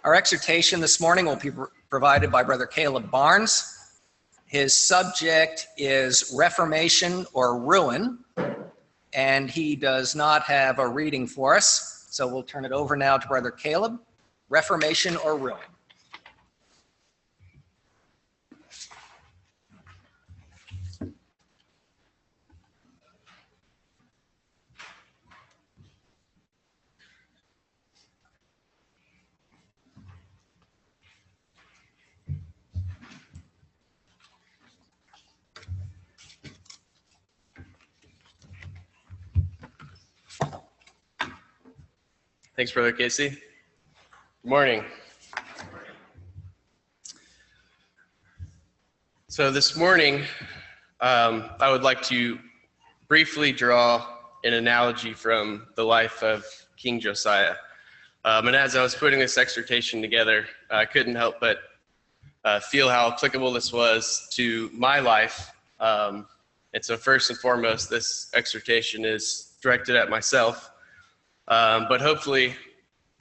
Our exhortation this morning will be provided by Brother Caleb Barnes. His subject is Reformation or Ruin, and he does not have a reading for us, so we'll turn it over now to Brother Caleb. Reformation or Ruin. Thanks, Brother Casey. Good morning. So this morning, I would like to briefly draw an analogy from the life of King Josiah. And as I was putting this exhortation together, I couldn't help but feel how applicable this was to my life. And so first and foremost, this exhortation is directed at myself. But hopefully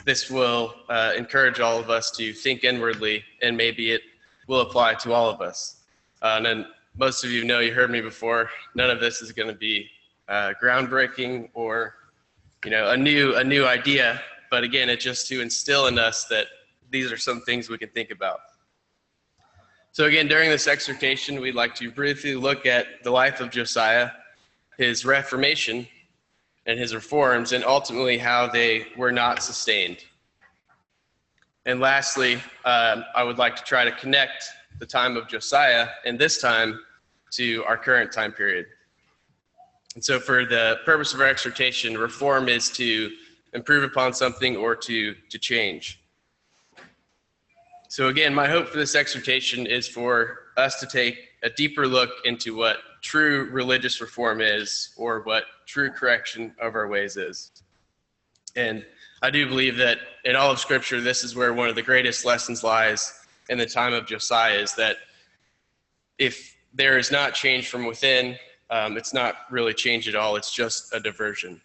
this will encourage all of us to think inwardly, and maybe it will apply to all of us. And then most of you know, you heard me before, none of this is going to be groundbreaking or, a new idea. But again, it's just to instill in us that these are some things we can think about. So again, during this exhortation, we'd like to briefly look at the life of Josiah, his reformation, and his reforms, and ultimately how they were not sustained. And lastly, I would like to try to connect the time of Josiah and this time to our current time period. And so for the purpose of our exhortation, reform is to improve upon something or to change. So again, my hope for this exhortation is for us to take a deeper look into what true religious reform is, or what true correction of our ways is. And I do believe that in all of Scripture, this is where one of the greatest lessons lies in the time of Josiah, is that if there is not change from within, it's not really change at all, it's just a diversion.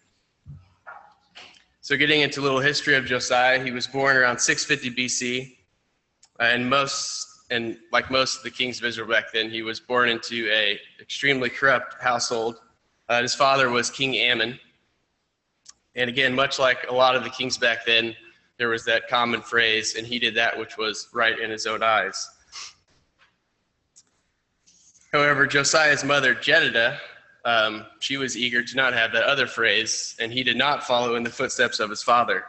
So getting into a little history of Josiah, he was born around 650 BC, and like most of the kings of Israel back then, he was born into a extremely corrupt household. His father was King Ammon. And again, much like a lot of the kings back then, there was that common phrase, and he did that which was right in his own eyes. However, Josiah's mother, Jedidah, she was eager to not have that other phrase, and he did not follow in the footsteps of his father.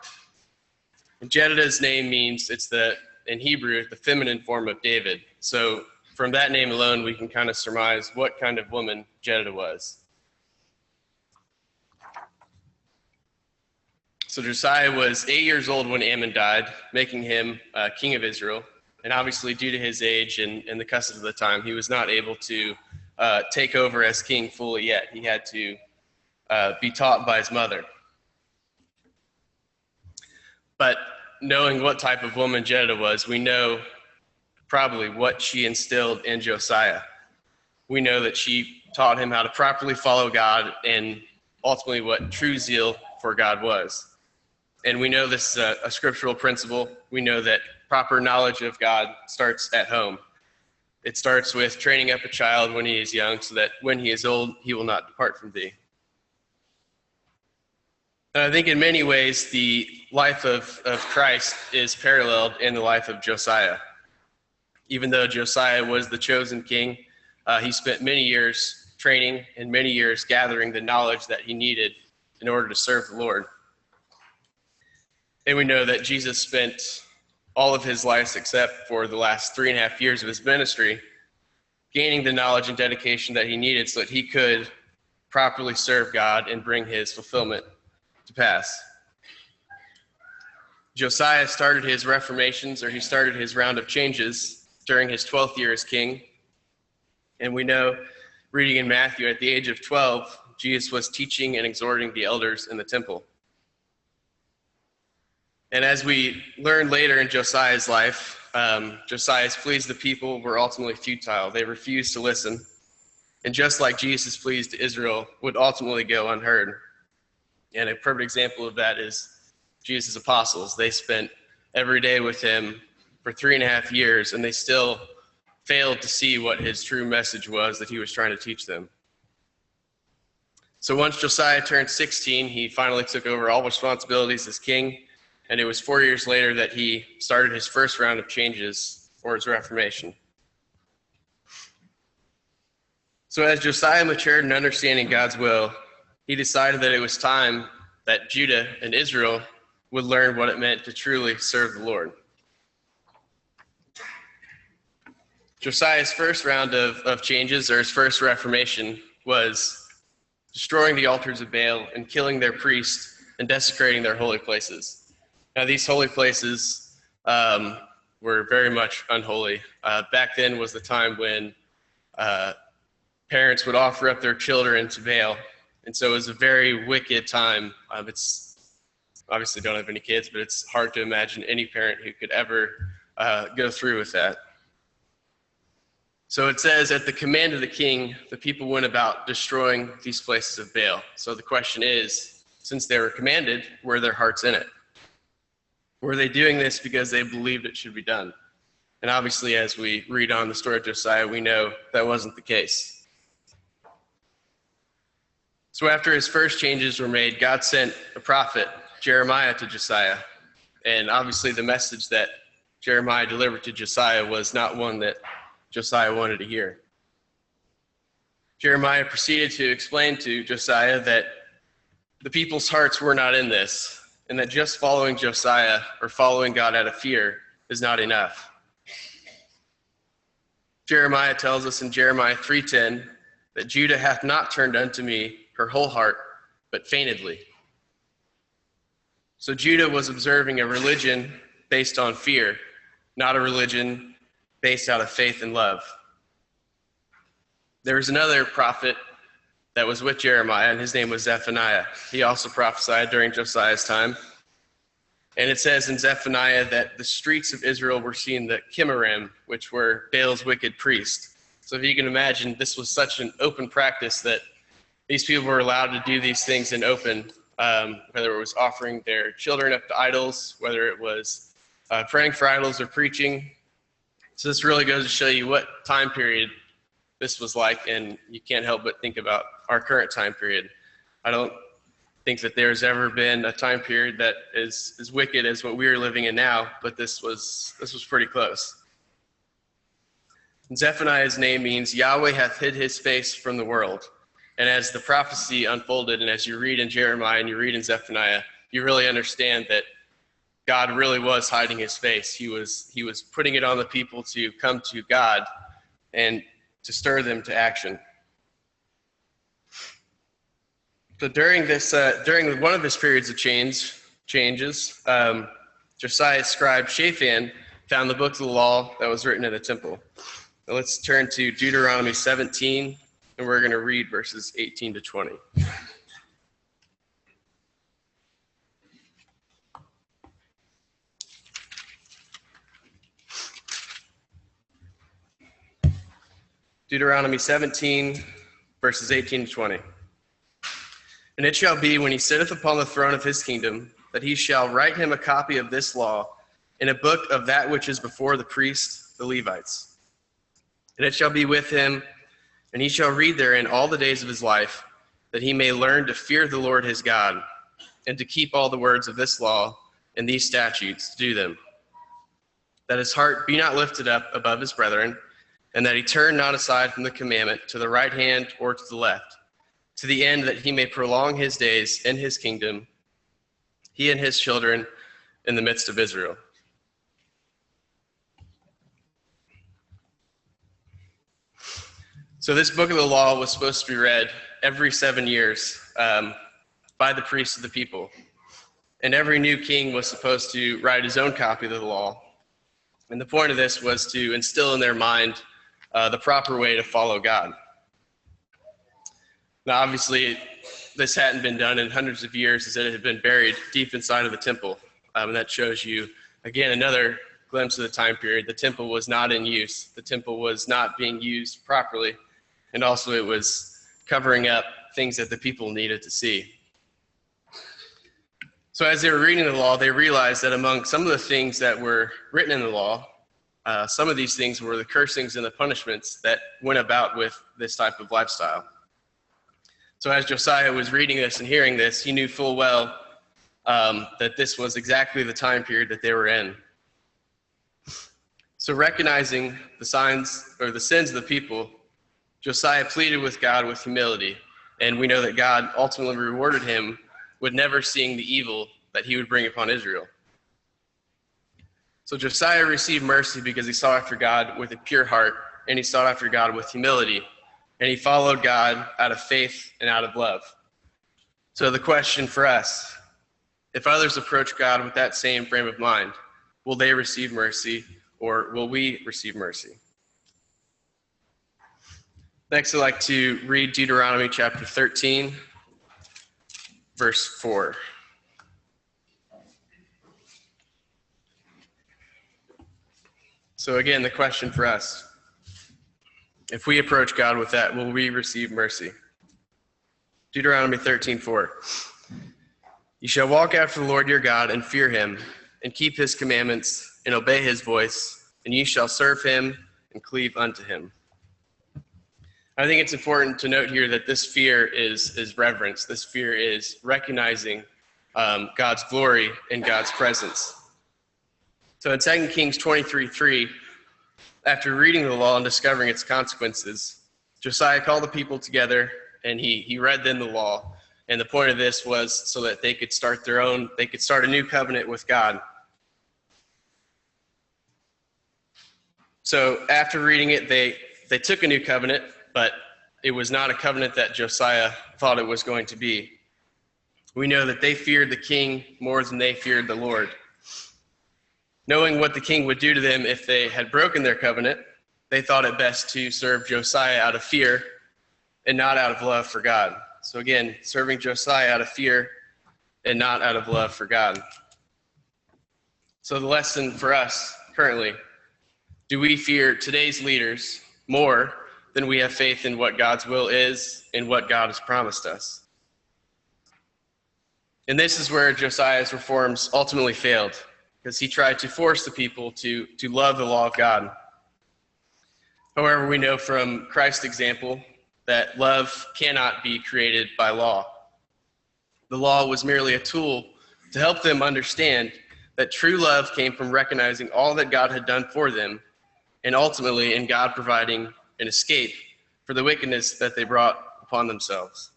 And Jedidah's name means, in Hebrew, the feminine form of David. So from that name alone, we can kind of surmise what kind of woman Jedidah was. So Josiah was 8 years old when Ammon died, making him king of Israel. And obviously, due to his age and the customs of the time, he was not able to take over as king fully yet. He had to be taught by his mother. But knowing what type of woman Jedidah was, we know probably what she instilled in Josiah. We know that she taught him how to properly follow God, and ultimately what true zeal for God was. And we know this is a scriptural principle. We know that proper knowledge of God starts at home. It starts with training up a child when he is young, so that when he is old, he will not depart from thee. And I think in many ways, the life of Christ is paralleled in the life of Josiah. Even though Josiah was the chosen king, he spent many years training and many years gathering the knowledge that he needed in order to serve the Lord. And we know that Jesus spent all of his life, except for the last 3.5 years of his ministry, gaining the knowledge and dedication that he needed so that he could properly serve God and bring his fulfillment to pass. Josiah started his reformations, or he started his round of changes during his 12th year as king. And we know, reading in Matthew, at the age of 12, Jesus was teaching and exhorting the elders in the temple. And as we learn later in Josiah's life, Josiah's pleas to the people were ultimately futile. They refused to listen. And just like Jesus' pleas to Israel would ultimately go unheard. And a perfect example of that is Jesus' apostles. They spent every day with him for 3.5 years, and they still failed to see what his true message was that he was trying to teach them. So once Josiah turned 16, he finally took over all responsibilities as king, and it was 4 years later that he started his first round of changes for his Reformation. So as Josiah matured in understanding God's will, he decided that it was time that Judah and Israel would learn what it meant to truly serve the Lord. Josiah's first round of changes, or his first Reformation, was destroying the altars of Baal and killing their priests and desecrating their holy places. Now, these holy places were very much unholy. Back then was the time when parents would offer up their children to Baal, and so it was a very wicked time. It's obviously don't have any kids, but it's hard to imagine any parent who could ever go through with that. So it says, at the command of the king, the people went about destroying these places of Baal. So the question is, since they were commanded, were their hearts in it? Were they doing this because they believed it should be done? And obviously, as we read on the story of Josiah, we know that wasn't the case. So after his first changes were made, God sent a prophet, Jeremiah, to Josiah. And obviously the message that Jeremiah delivered to Josiah was not one that Josiah wanted to hear. Jeremiah proceeded to explain to Josiah that the people's hearts were not in this, and that just following Josiah or following God out of fear is not enough. Jeremiah tells us in Jeremiah 3:10 that Judah hath not turned unto me her whole heart, but feignedly. So Judah was observing a religion based on fear, not a religion based out of faith and love. There was another prophet that was with Jeremiah, and his name was Zephaniah. He also prophesied during Josiah's time. And it says in Zephaniah that the streets of Israel were seeing the Chimmerim, which were Baal's wicked priests. So if you can imagine, this was such an open practice that these people were allowed to do these things in open, whether it was offering their children up to idols, whether it was praying for idols or preaching. So this really goes to show you what time period this was like, and you can't help but think about our current time period. I don't think that there's ever been a time period that is as wicked as what we are living in now, but this was pretty close. And Zephaniah's name means Yahweh hath hid his face from the world. And as the prophecy unfolded, and as you read in Jeremiah and you read in Zephaniah, you really understand that God really was hiding his face. He was putting it on the people to come to God and to stir them to action. So during one of his periods of changes, Josiah's scribe Shaphan found the book of the law that was written in the temple. Now let's turn to Deuteronomy 17, and we're going to read verses 18 to 20. Deuteronomy 17, verses 18 to 20. And it shall be, when he sitteth upon the throne of his kingdom, that he shall write him a copy of this law in a book of that which is before the priests, the Levites. And it shall be with him, and he shall read therein all the days of his life, that he may learn to fear the Lord his God, and to keep all the words of this law and these statutes, to do them. That his heart be not lifted up above his brethren, and that he turn not aside from the commandment to the right hand or to the left, to the end that he may prolong his days in his kingdom, he and his children in the midst of Israel. So this book of the law was supposed to be read every 7 years by the priests of the people. And every new king was supposed to write his own copy of the law. And the point of this was to instill in their mind the proper way to follow God. Now, obviously, this hadn't been done in hundreds of years, as it had been buried deep inside of the temple. And that shows you, again, another glimpse of the time period. The temple was not in use. The temple was not being used properly. And also it was covering up things that the people needed to see. So as they were reading the law, they realized that among some of the things that were written in the law, some of these things were the cursings and the punishments that went about with this type of lifestyle. So as Josiah was reading this and hearing this, he knew full well that this was exactly the time period that they were in. So recognizing the signs or the sins of the people, Josiah pleaded with God with humility, and we know that God ultimately rewarded him with never seeing the evil that he would bring upon Israel. So Josiah received mercy because he sought after God with a pure heart, and he sought after God with humility, and he followed God out of faith and out of love. So the question for us, if others approach God with that same frame of mind, will they receive mercy, or will we receive mercy? Next, I'd like to read Deuteronomy chapter 13, verse 4. So again, the question for us, if we approach God with that, will we receive mercy? Deuteronomy 13:4. You shall walk after the Lord your God and fear him, and keep his commandments, and obey his voice, and you shall serve him and cleave unto him. I think it's important to note here that this fear is reverence. This fear is recognizing God's glory and God's presence. So in 2 Kings 23:3, after reading the law and discovering its consequences, Josiah called the people together and he read them the law. And the point of this was so that they could start a new covenant with God. So after reading it, they took a new covenant, but it was not a covenant that Josiah thought it was going to be. We know that they feared the king more than they feared the Lord. Knowing what the king would do to them if they had broken their covenant, they thought it best to serve Josiah out of fear and not out of love for God. So again, serving Josiah out of fear and not out of love for God. So the lesson for us currently, do we fear today's leaders more than we have faith in what God's will is and what God has promised us? And this is where Josiah's reforms ultimately failed, because he tried to force the people to love the law of God. However, we know from Christ's example that love cannot be created by law. The law was merely a tool to help them understand that true love came from recognizing all that God had done for them, and ultimately in God providing an escape for the wickedness that they brought upon themselves.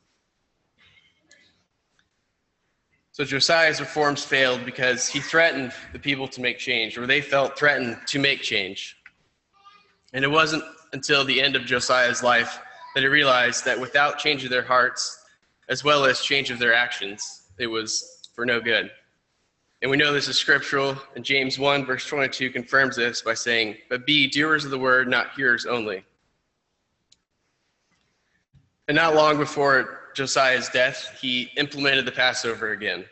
So Josiah's reforms failed because he threatened the people to make change, or they felt threatened to make change. And it wasn't until the end of Josiah's life that he realized that without change of their hearts, as well as change of their actions, it was for no good. And we know this is scriptural, and James 1, verse 22 confirms this by saying, "But be doers of the word, not hearers only." And not long before Josiah's death, he implemented the Passover again.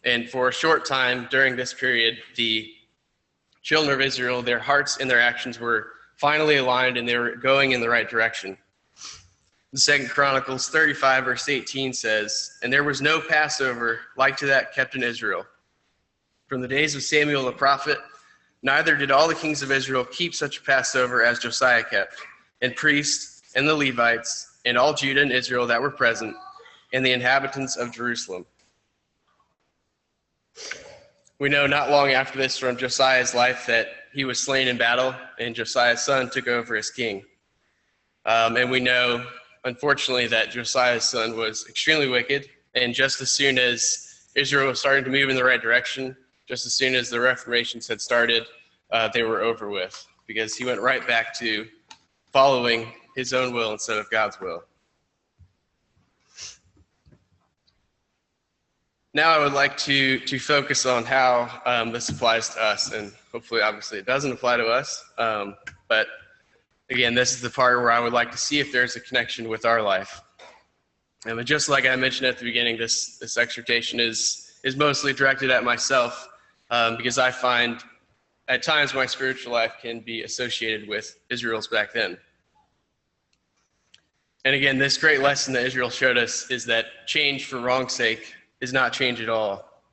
And for a short time during this period, the children of Israel, their hearts and their actions were finally aligned, and they were going in the right direction. The 2 Chronicles 35, verse 18 says, "And there was no Passover like to that kept in Israel. From the days of Samuel the prophet, neither did all the kings of Israel keep such a Passover as Josiah kept, and priests and the Levites and all Judah and Israel that were present, and the inhabitants of Jerusalem." We know not long after this from Josiah's life that he was slain in battle, and Josiah's son took over as king. And we know, unfortunately, that Josiah's son was extremely wicked, and just as soon as Israel was starting to move in the right direction, just as soon as the Reformations had started, they were over with, because he went right back to following his own will instead of God's will. Now I would like to focus on how this applies to us, and hopefully, obviously, it doesn't apply to us, but again, this is the part where I would like to see if there's a connection with our life. And just like I mentioned at the beginning, this exhortation is mostly directed at myself, because I find at times my spiritual life can be associated with Israel's back then. And again, this great lesson that Israel showed us is that change for wrong's sake is not change at all.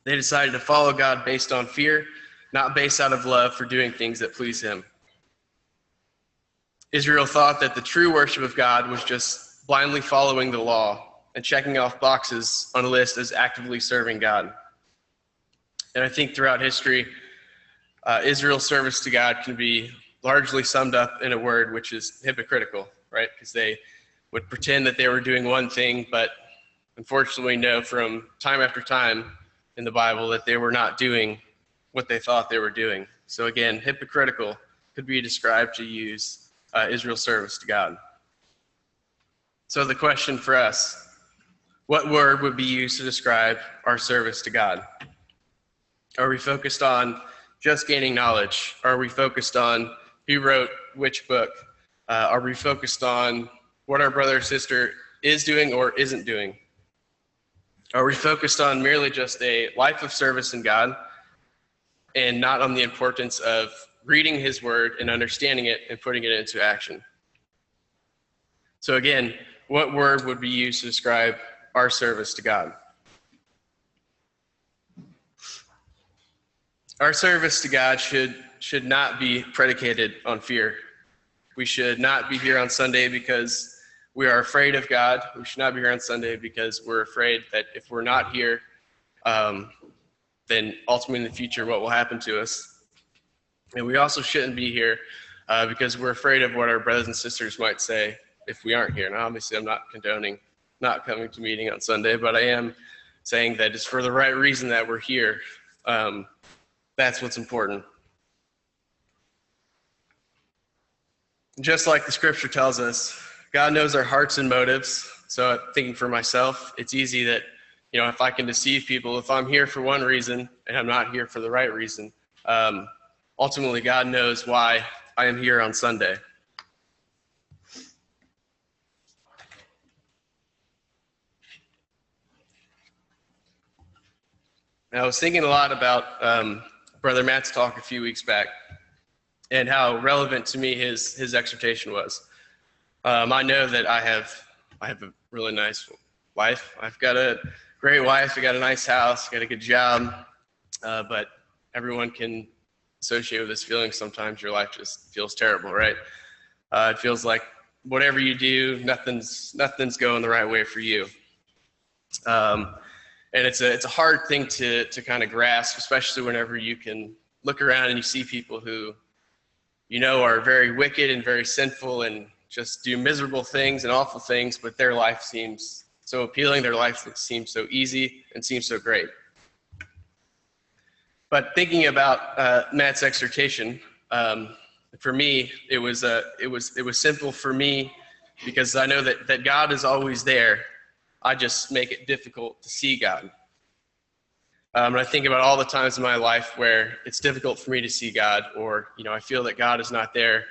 They decided to follow God based on fear, not based out of love for doing things that please him. Israel thought that the true worship of God was just blindly following the law and checking off boxes on a list as actively serving God. And I think throughout history, Israel's service to God can be largely summed up in a word, which is hypocritical, right? Because they would pretend that they were doing one thing, but unfortunately know from time after time in the Bible that they were not doing what they thought they were doing. So again, hypocritical could be described to use Israel's service to God. So the question for us, what word would be used to describe our service to God? Are we focused on just gaining knowledge? Are we focused on who wrote which book? Are we focused on what our brother or sister is doing or isn't doing? Are we focused on merely just a life of service in God and not on the importance of reading his word and understanding it and putting it into action? So again, what word would be used to describe our service to God? Our service to God should not be predicated on fear. We should not be here on Sunday because we are afraid of God. We should not be here on Sunday because we're afraid that if we're not here, then ultimately in the future, what will happen to us? And we also shouldn't be here because we're afraid of what our brothers and sisters might say if we aren't here. And obviously, I'm not condoning not coming to meeting on Sunday, but I am saying that it's for the right reason that we're here. That's what's important. Just like the scripture tells us, God knows our hearts and motives. So thinking for myself, it's easy that, if I can deceive people, if I'm here for one reason and I'm not here for the right reason, ultimately God knows why I am here on Sunday. I was thinking a lot about Brother Matt's talk a few weeks back and how relevant to me his exhortation was. I know that I have a really nice wife. I've got a great wife. I got a nice house. Got a good job. But everyone can associate with this feeling. Sometimes your life just feels terrible, right? It feels like whatever you do, nothing's going the right way for you. And it's a hard thing to kind of grasp, especially whenever you can look around and you see people who are very wicked and very sinful and just do miserable things and awful things, but their life seems so appealing, their life seems so easy and seems so great. But thinking about Matt's exhortation, for me, it was simple for me because I know that God is always there. I just make it difficult to see God. And I think about all the times in my life where it's difficult for me to see God, or I feel that God is not there.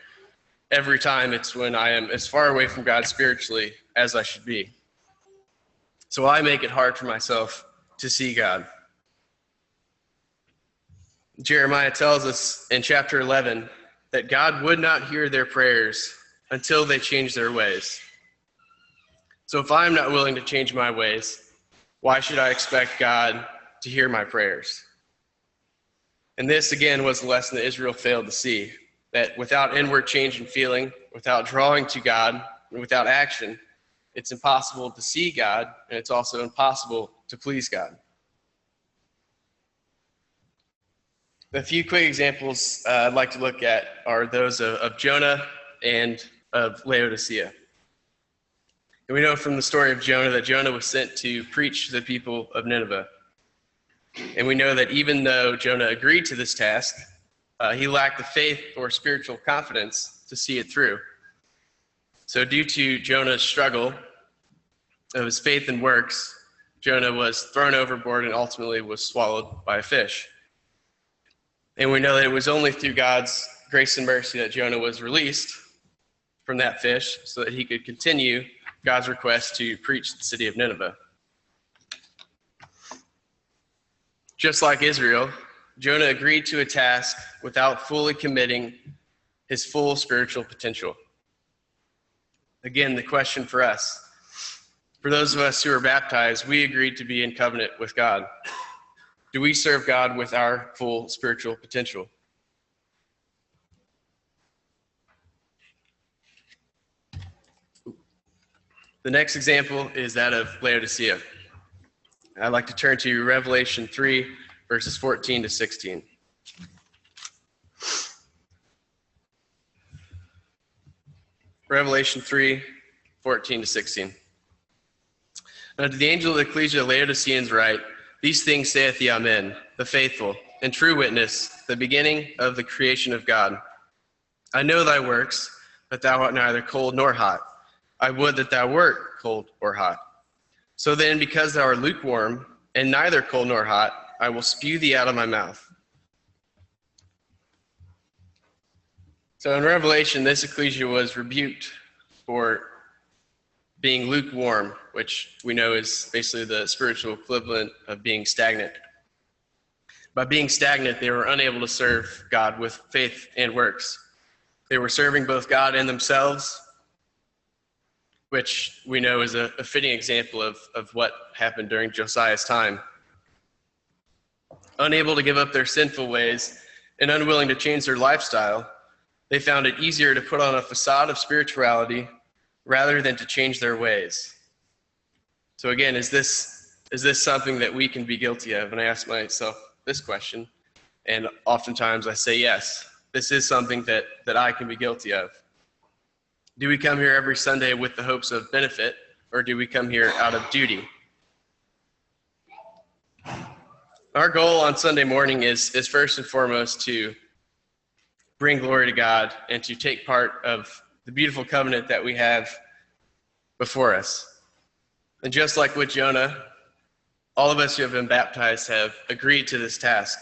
Every time it's when I am as far away from God spiritually as I should be. So I make it hard for myself to see God. Jeremiah tells us in chapter 11 that God would not hear their prayers until they change their ways. So if I'm not willing to change my ways, why should I expect God to hear my prayers? And this, again, was the lesson that Israel failed to see, that without inward change in feeling, without drawing to God, and without action, it's impossible to see God, and it's also impossible to please God. A few quick examples I'd like to look at are those of Jonah and of Laodicea. And we know from the story of Jonah that Jonah was sent to preach to the people of Nineveh. And we know that even though Jonah agreed to this task, he lacked the faith or spiritual confidence to see it through. So due to Jonah's struggle of his faith and works, Jonah was thrown overboard and ultimately was swallowed by a fish. And we know that it was only through God's grace and mercy that Jonah was released from that fish so that he could continue God's request to preach the city of Nineveh. Just like Israel, Jonah agreed to a task without fully committing his full spiritual potential. Again, the question for us, for those of us who are baptized, we agreed to be in covenant with God. Do we serve God with our full spiritual potential? The next example is that of Laodicea. I'd like to turn to Revelation 3, verses 14 to 16. Revelation 3, 14 to 16. Now to the angel of the ecclesia of Laodiceans write, these things saith the Amen, the faithful and true witness, the beginning of the creation of God. I know thy works, that thou art neither cold nor hot. I would that thou wert cold or hot. So then, because thou art lukewarm, and neither cold nor hot, I will spew thee out of my mouth. So in Revelation, this ecclesia was rebuked for being lukewarm, which we know is basically the spiritual equivalent of being stagnant. By being stagnant, they were unable to serve God with faith and works. They were serving both God and themselves, which we know is a fitting example of what happened during Josiah's time. Unable to give up their sinful ways and unwilling to change their lifestyle, they found it easier to put on a facade of spirituality rather than to change their ways. So again, is this something that we can be guilty of? And I ask myself this question, and oftentimes I say yes. This is something that I can be guilty of. Do we come here every Sunday with the hopes of benefit, or do we come here out of duty? Our goal on Sunday morning is first and foremost to bring glory to God and to take part of the beautiful covenant that we have before us. And just like with Jonah, all of us who have been baptized have agreed to this task.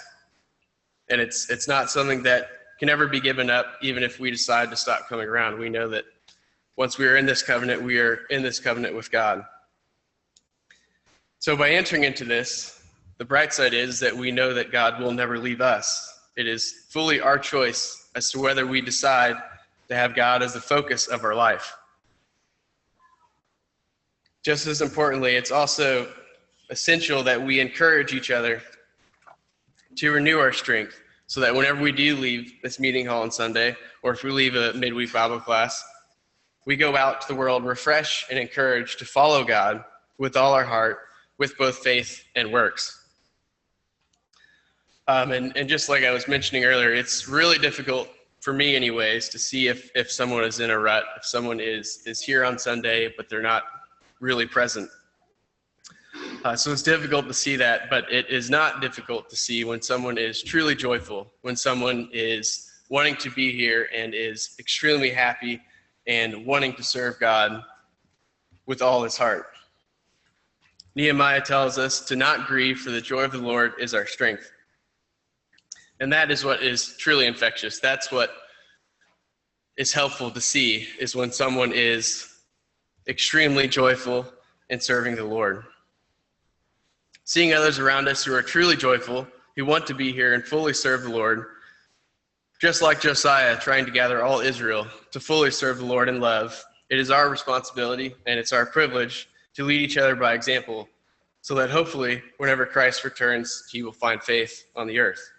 And it's not something that can ever be given up, even if we decide to stop coming around. We know that once we are in this covenant, we are in this covenant with God. So by entering into this, the bright side is that we know that God will never leave us. It is fully our choice as to whether we decide to have God as the focus of our life. Just as importantly, it's also essential that we encourage each other to renew our strength so that whenever we do leave this meeting hall on Sunday, or if we leave a midweek Bible class, we go out to the world refreshed and encouraged to follow God with all our heart, with both faith and works. And just like I was mentioning earlier, it's really difficult for me anyways to see if someone is in a rut, if someone is here on Sunday, but they're not really present. So it's difficult to see that, but it is not difficult to see when someone is truly joyful, when someone is wanting to be here and is extremely happy and wanting to serve God with all his heart. Nehemiah tells us to not grieve, for the joy of the Lord is our strength. And that is what is truly infectious. That's what is helpful to see, is when someone is extremely joyful in serving the Lord. Seeing others around us who are truly joyful, who want to be here and fully serve the Lord, just like Josiah trying to gather all Israel to fully serve the Lord in love, it is our responsibility and it's our privilege to lead each other by example, so that hopefully whenever Christ returns, he will find faith on the earth.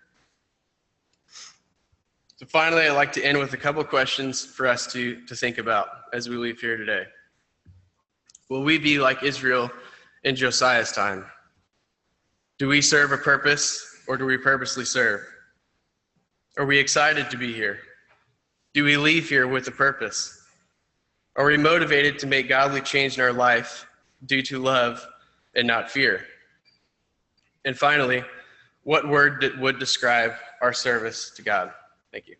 So finally, I'd like to end with a couple of questions for us to think about as we leave here today. Will we be like Israel in Josiah's time? Do we serve a purpose, or do we purposely serve? Are we excited to be here? Do we leave here with a purpose? Are we motivated to make godly change in our life due to love and not fear? And finally, what word would describe our service to God? Thank you.